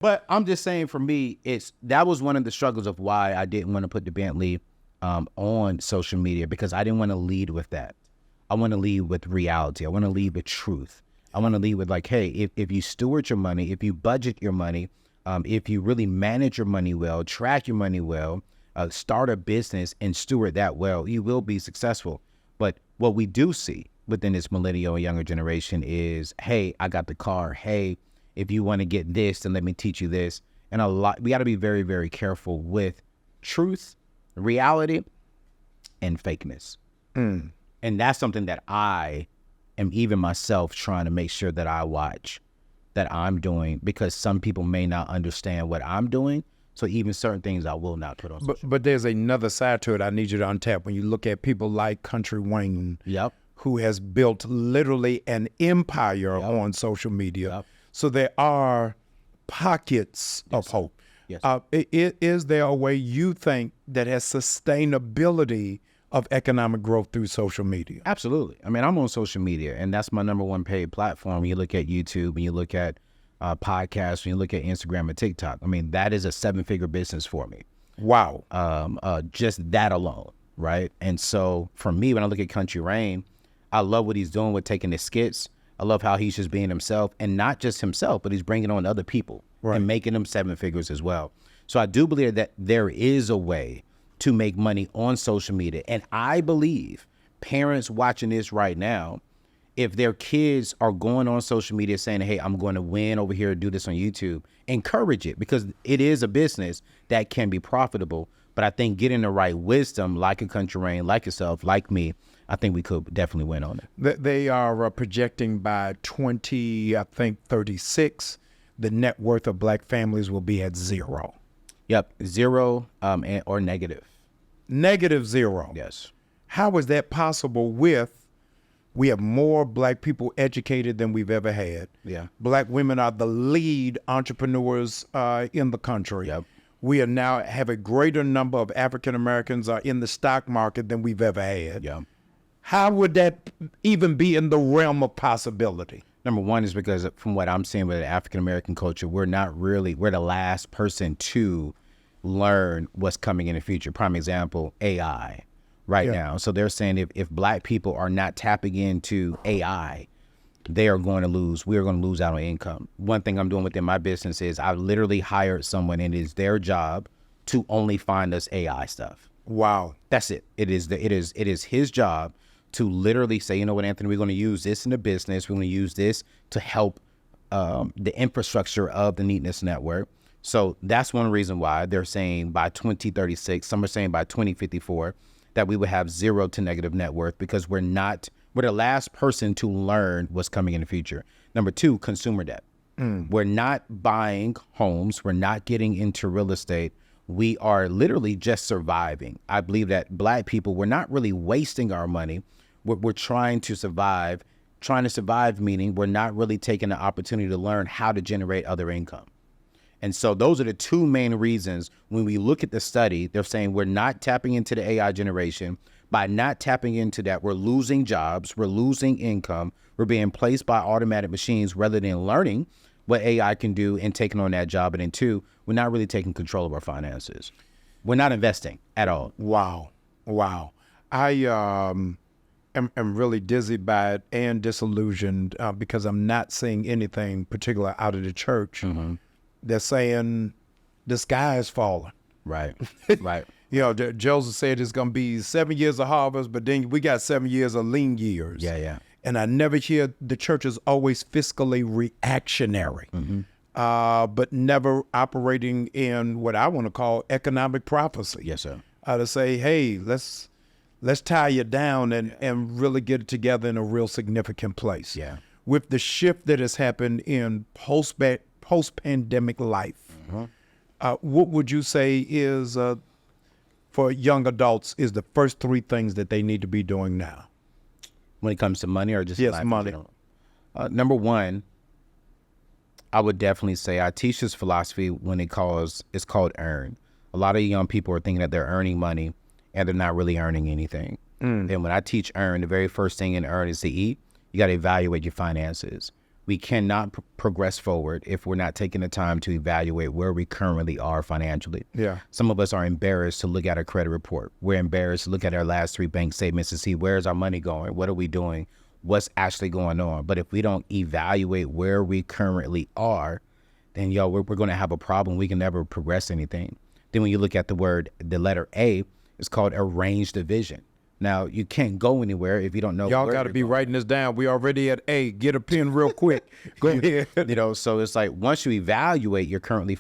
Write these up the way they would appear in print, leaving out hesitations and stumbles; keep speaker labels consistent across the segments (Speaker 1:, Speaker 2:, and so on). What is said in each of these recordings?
Speaker 1: But I'm just saying, for me, that was one of the struggles of why I didn't want to put the Bentley on social media, because I didn't want to lead with that. I want to lead with reality. I want to lead with truth. I want to lead with like, hey, if you steward your money, if you budget your money, if you really manage your money well, track your money well, start a business and steward that well, you will be successful. But what we do see within this millennial and younger generation is, hey, I got the car. Hey, if you want to get this, then let me teach you this. And we got to be very, very careful with truth, reality, and fakeness. And that's something that I am, even myself, trying to make sure that I watch, that I'm doing, because some people may not understand what I'm doing. So even certain things I will not put on social media.
Speaker 2: But there's another side to it I need you to untap. When you look at people like Country Wayne, who has built literally an empire on social media. So there are pockets of hope.
Speaker 1: Yes.
Speaker 2: Is there a way you think that has sustainability of economic growth through social media?
Speaker 1: Absolutely. I mean, I'm on social media, and that's my number one paid platform. When you look at YouTube, when you look at podcasts, when you look at Instagram and TikTok, I mean, that is a 7-figure business for me.
Speaker 2: Wow.
Speaker 1: Just that alone, right? And so for me, when I look at Country Rain, I love what he's doing with taking his skits. I love how he's just being himself, and not just himself, but he's bringing on other people and making them 7 figures as well. So I do believe that there is a way to make money on social media. And I believe parents watching this right now, if their kids are going on social media saying, hey, I'm going to win over here, do this on YouTube, encourage it, because it is a business that can be profitable. But I think getting the right wisdom, like a Country Rain, like yourself, like me, I think we could definitely win on it.
Speaker 2: They are projecting by 2036, the net worth of Black families will be at 0.
Speaker 1: Yep, 0 or negative.
Speaker 2: Negative 0.
Speaker 1: Yes.
Speaker 2: How is that possible we have more Black people educated than we've ever had?
Speaker 1: Yeah.
Speaker 2: Black women are the lead entrepreneurs in the country.
Speaker 1: Yep.
Speaker 2: We are now have a greater number of African Americans in the stock market than we've ever had.
Speaker 1: Yeah.
Speaker 2: How would that even be in the realm of possibility?
Speaker 1: Number one is because from what I'm seeing with the African-American culture, we're the last person to learn what's coming in the future. Prime example, AI now. So they're saying if Black people are not tapping into AI, we're going to lose out on income. One thing I'm doing within my business is I literally hired someone, and it is their job to only find us AI stuff.
Speaker 2: Wow.
Speaker 1: That's it. It is his job to literally say, you know what, Anthony, we're going to use this in the business. We're going to use this to help the infrastructure of the Neatness Network. So that's one reason why they're saying by 2036, some are saying by 2054, that we would have 0 to negative net worth, because we're the last person to learn what's coming in the future. Number 2, consumer debt. We're not buying homes. We're not getting into real estate. We are literally just surviving. I believe that Black people, we're not really wasting our money. We're trying to survive. Trying to survive meaning we're not really taking the opportunity to learn how to generate other income. And so those are the 2 main reasons when we look at the study. They're saying we're not tapping into the AI generation. By not tapping into that, we're losing jobs, we're losing income, we're being placed by automatic machines rather than learning what AI can do and taking on that job. And then 2, we're not really taking control of our finances. We're not investing at all.
Speaker 2: Wow. I am really dizzy by it and disillusioned because I'm not seeing anything particular out of the church. Mm-hmm. They're saying the sky is falling.
Speaker 1: Right.
Speaker 2: You know, Joseph said it's going to be 7 years of harvest, but then we got 7 years of lean years.
Speaker 1: Yeah.
Speaker 2: And I never hear the church is always fiscally reactionary, but never operating in what I want to call economic prophecy.
Speaker 1: Yes, sir.
Speaker 2: To say, hey, let's tie you down and really get it together in a real significant place.
Speaker 1: Yeah.
Speaker 2: With the shift that has happened in post-pandemic life, what would you say is, for young adults, is the first 3 things that they need to be doing now?
Speaker 1: When it comes to money or just life
Speaker 2: money?
Speaker 1: Number 1, I would definitely say I teach this philosophy when it's called earn. A lot of young people are thinking that they're earning money and they're not really earning anything. And when I teach earn, the very first thing in earn is to eat. You got to evaluate your finances. We cannot progress forward if we're not taking the time to evaluate where we currently are financially.
Speaker 2: Yeah.
Speaker 1: Some of us are embarrassed to look at our credit report. We're embarrassed to look at our last 3 bank statements to see where's our money going, what are we doing, what's actually going on. But if we don't evaluate where we currently are, then we're going to have a problem. We can never progress anything. Then when you look at the letter A, it's called arranged division. Now, you can't go anywhere if you don't know.
Speaker 2: Y'all got to be writing this down. We already at A. Get a pen real quick. Go ahead.
Speaker 1: So it's like once you evaluate your current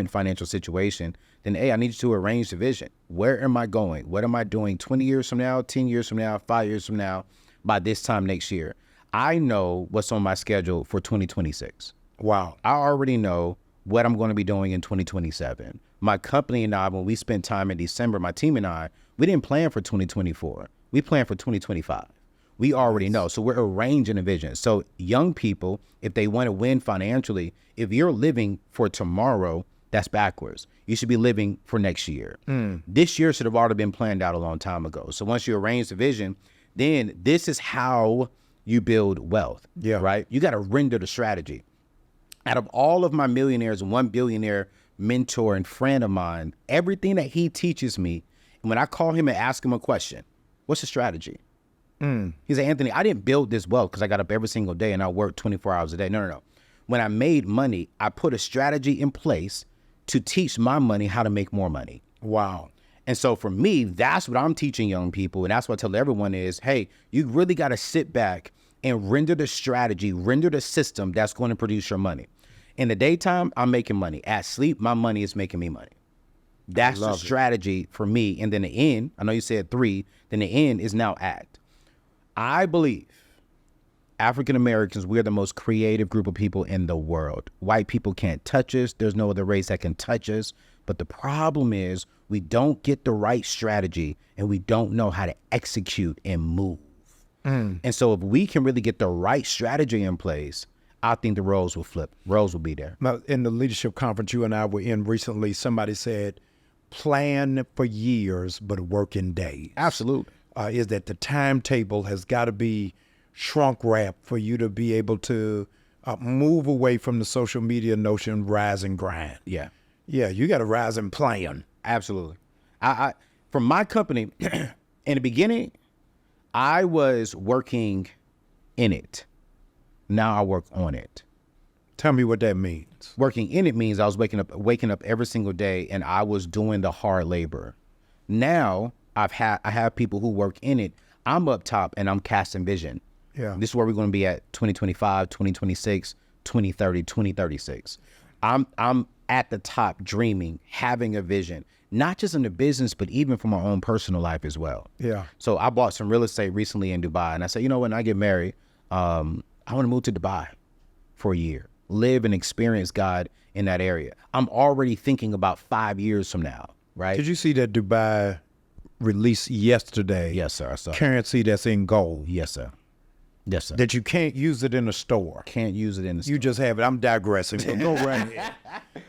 Speaker 1: financial situation, then I need you to arrange the vision. Where am I going? What am I doing 20 years from now, 10 years from now, 5 years from now, by this time next year? I know what's on my schedule for 2026.
Speaker 2: Wow.
Speaker 1: I already know what I'm going to be doing in 2027. My company and I, when we spent time in December, my team and I, we didn't plan for 2024. We planned for 2025. We already know. So we're arranging a vision. So young people, if they want to win financially, if you're living for tomorrow, that's backwards. You should be living for next year. This year should have already been planned out a long time ago. So once you arrange the vision, then this is how you build wealth.
Speaker 2: Yeah.
Speaker 1: Right? You got to render the strategy. Out of all of my millionaires, one billionaire mentor and friend of mine, everything that he teaches me, and when I call him and ask him a question, what's the strategy? He said, Anthony, I didn't build this wealth because I got up every single day and I worked 24 hours a day. No. When I made money, I put a strategy in place to teach my money how to make more money.
Speaker 2: Wow.
Speaker 1: And so for me, that's what I'm teaching young people. And that's what I tell everyone is, hey, you really got to sit back and render the strategy, render the system that's going to produce your money. In the daytime, I'm making money. At sleep, my money is making me money. That's the strategy for me. And then the end, I know you said 3, then the end is now act. I believe African Americans, we're the most creative group of people in the world. White people can't touch us. There's no other race that can touch us. But the problem is we don't get the right strategy and we don't know how to execute and move. And so if we can really get the right strategy in place, I think the roles will flip. Roles will be there.
Speaker 2: Now, in the leadership conference you and I were in recently, somebody said, plan for years, but work in days.
Speaker 1: Absolutely.
Speaker 2: Is that the timetable has got to be shrunk wrapped for you to be able to move away from the social media notion, rise and grind.
Speaker 1: Yeah.
Speaker 2: Yeah, you got to rise and plan.
Speaker 1: Absolutely. I from my company, in the beginning, I was working in it. Now I work on it.
Speaker 2: Tell me what that means.
Speaker 1: Working in it means I was waking up every single day and I was doing the hard labor. Now I have people who work in it. I'm up top and I'm casting vision.
Speaker 2: Yeah.
Speaker 1: This is where we're going to be at 2025, 2026, 2030, 2036. I'm at the top dreaming, having a vision, not just in the business, but even for my own personal life as well.
Speaker 2: Yeah.
Speaker 1: So I bought some real estate recently in Dubai and I said, when I get married, I want to move to Dubai for a year, live and experience God in that area. I'm already thinking about 5 years from now, right?
Speaker 2: Did you see that Dubai release yesterday?
Speaker 1: Yes, sir. I saw it.
Speaker 2: Currency that's in gold.
Speaker 1: Yes, sir. Yes, sir.
Speaker 2: That you can't use it in a store.
Speaker 1: Can't use it in the store.
Speaker 2: You just have it. I'm digressing. So go right ahead.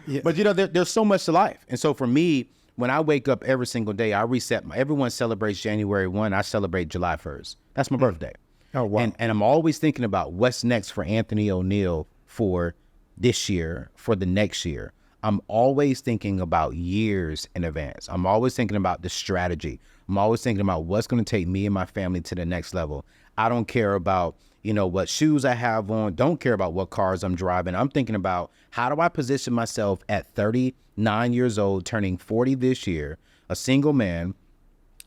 Speaker 2: Yeah.
Speaker 1: But there's so much to life. And so for me, when I wake up every single day, I reset. Everyone celebrates January 1. I celebrate July 1st. That's my birthday.
Speaker 2: Oh, wow.
Speaker 1: And I'm always thinking about what's next for Anthony O'Neill for this year, for the next year. I'm always thinking about years in advance. I'm always thinking about the strategy. I'm always thinking about what's going to take me and my family to the next level. I don't care about, what shoes I have on. Don't care about what cars I'm driving. I'm thinking about how do I position myself at 39 years old, turning 40 this year, a single man,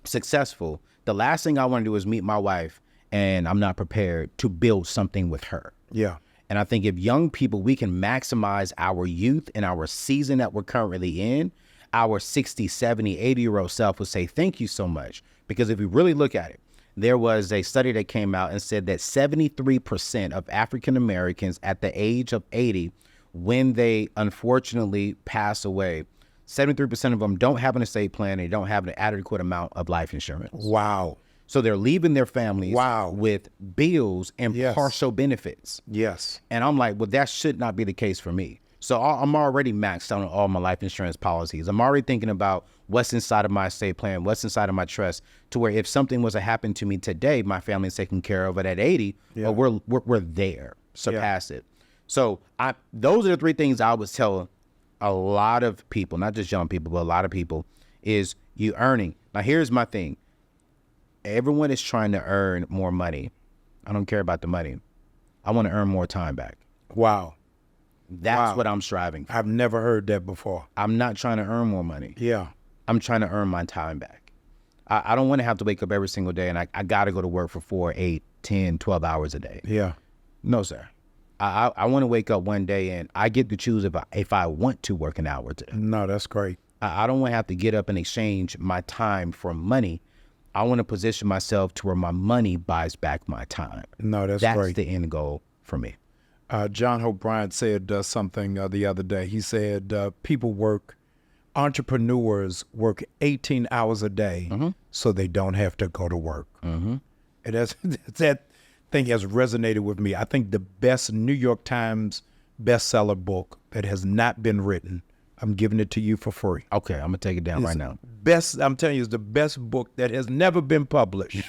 Speaker 1: successful. The last thing I want to do is meet my wife and I'm not prepared to build something with her.
Speaker 2: Yeah.
Speaker 1: And I think if young people, we can maximize our youth and our season that we're currently in, our 60, 70, 80-year-old self would say, thank you so much. Because if we really look at it, there was a study that came out and said that 73% of African Americans at the age of 80, when they unfortunately pass away, 73% of them don't have an estate plan. They don't have an adequate amount of life insurance.
Speaker 2: Wow.
Speaker 1: So they're leaving their families with bills and partial benefits.
Speaker 2: Yes.
Speaker 1: And I'm like, well, that should not be the case for me. So I'm already maxed out on all my life insurance policies. I'm already thinking about what's inside of my estate plan, what's inside of my trust, to where if something was to happen to me today, my family's taken care of it at 80, or we're there, surpass it. So those are the three things I would tell a lot of people, not just young people, but a lot of people, is you earning. Now, here's my thing. Everyone is trying to earn more money. I don't care about the money. I want to earn more time back.
Speaker 2: Wow.
Speaker 1: That's what I'm striving for.
Speaker 2: I've never heard that before.
Speaker 1: I'm not trying to earn more money.
Speaker 2: Yeah.
Speaker 1: I'm trying to earn my time back. I don't want to have to wake up every single day and I got to go to work for 4, 8, 10, 12 hours a day.
Speaker 2: Yeah.
Speaker 1: No, sir. I want to wake up one day and I get to choose if I want to work an hour today.
Speaker 2: No, that's great.
Speaker 1: I don't want to have to get up and exchange my time for money. I want to position myself to where my money buys back my time.
Speaker 2: No, that's
Speaker 1: great. That's the end goal for me.
Speaker 2: John Hope Bryant said something the other day. He said entrepreneurs work 18 hours a day so they don't have to go to work. And that thing has resonated with me. I think the best New York Times bestseller book that has not been written, I'm giving it to you for free.
Speaker 1: Okay, I'm going to take it down right now.
Speaker 2: I'm telling you, it's the best book that has never been published.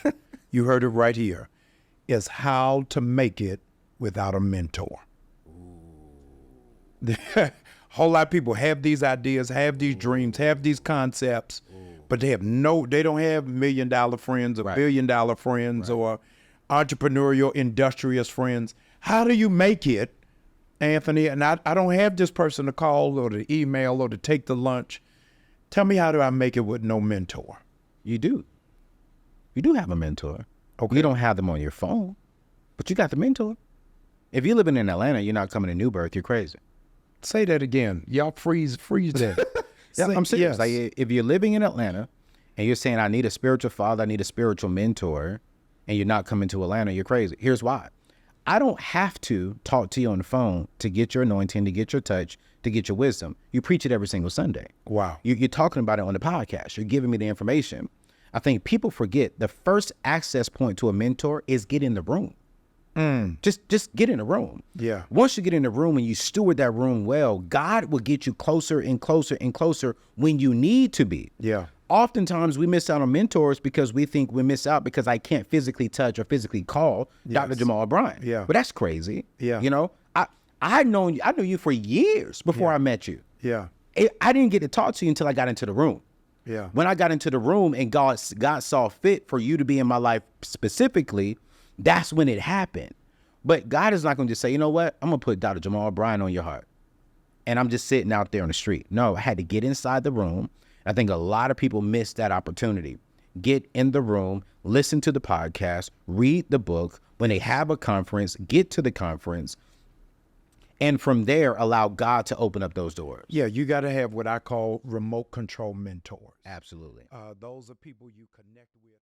Speaker 2: You heard it right here. Is How to Make It Without a Mentor. A whole lot of people have these ideas, have these dreams, have these concepts, but they don't have $1 million friends or $1 billion friends or entrepreneurial, industrious friends. How do you make it, Anthony? And I don't have this person to call or to email or to take the lunch. Tell me, how do I make it with no mentor?
Speaker 1: You do. You do have a mentor.
Speaker 2: Okay.
Speaker 1: You don't have them on your phone, but you got the mentor. If you're living in Atlanta, you're not coming to New Birth, you're crazy.
Speaker 2: Say that again. Y'all freeze that.
Speaker 1: Yeah, I'm serious. Yes. Like, if you're living in Atlanta and you're saying, I need a spiritual father, I need a spiritual mentor, and you're not coming to Atlanta, you're crazy. Here's why. I don't have to talk to you on the phone to get your anointing, to get your touch, to get your wisdom. You preach it every single Sunday. Wow. You're talking about it on the podcast. You're giving me the information. I think people forget the first access point to a mentor is get in the room. Just get in the room. Yeah. Once you get in the room and you steward that room well, God will get you closer and closer and closer when you need to be. Yeah. Oftentimes we miss out on mentors because we think we miss out because I can't physically touch or physically call Dr. Jamal Bryant. Yeah. But that's crazy. Yeah. You know, I knew you for years before I met you. Yeah. I didn't get to talk to you until I got into the room. Yeah. When I got into the room and God saw fit for you to be in my life specifically, that's when it happened. But God is not going to just say, you know what? I'm going to put Dr. Jamal Bryant on your heart. And I'm just sitting out there on the street. No, I had to get inside the room. I think a lot of people miss that opportunity. Get in the room, listen to the podcast, read the book. When they have a conference, get to the conference. And from there, allow God to open up those doors. Yeah, you got to have what I call remote control mentors. Absolutely. Those are people you connect with.